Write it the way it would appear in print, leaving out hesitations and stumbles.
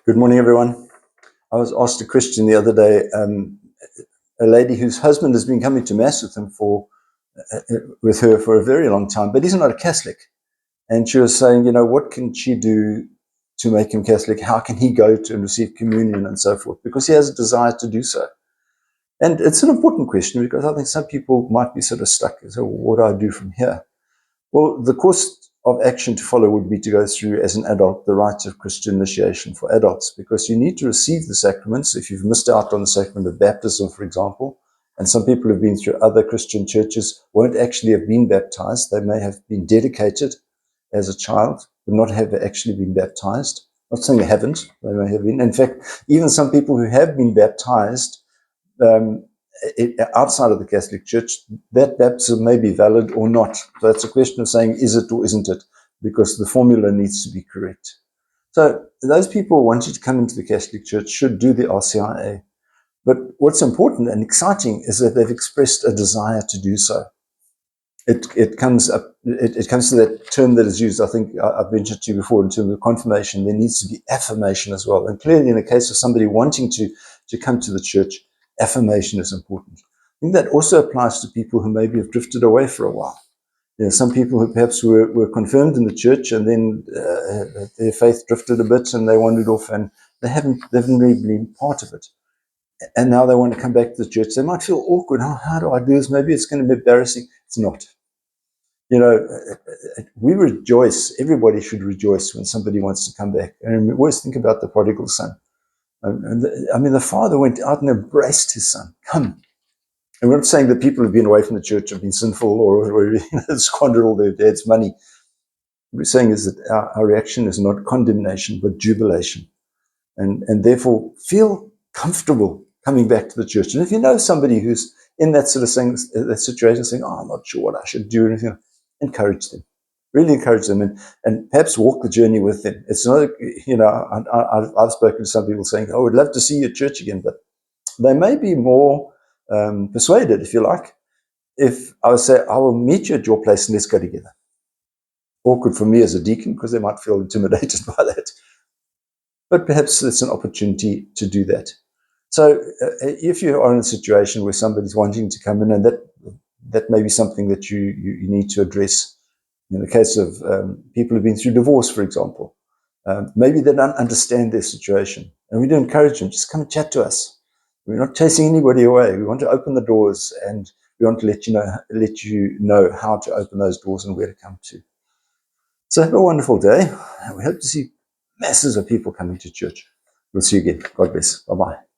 Good morning, everyone. I was asked a question the other day. A lady whose husband has been coming to Mass with her for a very long time, but he's not a Catholic. And she was saying, what can she do to make him Catholic? How can he go to and receive communion and so forth? Because he has a desire to do so. And it's an important question because I think some people might be sort of stuck. So what do I do from here? Well, the course of action to follow would be to go through as an adult the rites of Christian initiation for adults, because you need to receive the sacraments. If you've missed out on the sacrament of baptism, for example, and some people who've been through other Christian churches won't actually have been baptized. They may have been dedicated as a child, but not have actually been baptized. Not saying they haven't, they may have been. In fact, even some people who have been baptized outside of the Catholic Church, that baptism may be valid or not. So it's a question of saying, is it or isn't it? Because the formula needs to be correct. So those people wanting to come into the Catholic Church should do the RCIA. But what's important and exciting is that they've expressed a desire to do so. It comes to that term that is used, I think I've mentioned to you before, in terms of confirmation. There needs to be affirmation as well. And clearly in the case of somebody wanting to come to the church, affirmation is important. I think that also applies to people who maybe have drifted away for a while. Some people who perhaps were confirmed in the church and then their faith drifted a bit and they wandered off and they haven't really been part of it. And now they want to come back to the church. They might feel awkward. How do I do this? Maybe it's going to be embarrassing. It's not. We rejoice. Everybody should rejoice when somebody wants to come back. And we always think about the prodigal son. The father went out and embraced his son. Come. And we're not saying that people who've been away from the church have been sinful or squandered all their dad's money. What we're saying is that our reaction is not condemnation, but jubilation. And therefore feel comfortable coming back to the church. And if you know somebody who's in that sort of thing, that situation, saying, I'm not sure what I should do, or anything, encourage them. Really encourage them and perhaps walk the journey with them. It's not, I've spoken to some people saying, I would love to see you at church again, but they may be more persuaded, if you like, if I would say, I will meet you at your place and let's go together. Awkward for me as a deacon because they might feel intimidated by that. But perhaps it's an opportunity to do that. So if you are in a situation where somebody's wanting to come in, and that may be something that you need to address. In the case of people who've been through divorce, for example, maybe they don't understand their situation. And we do encourage them, just come and chat to us. We're not chasing anybody away. We want to open the doors and we want to let you know how to open those doors and where to come to. So have a wonderful day. We hope to see masses of people coming to church. We'll see you again. God bless. Bye-bye.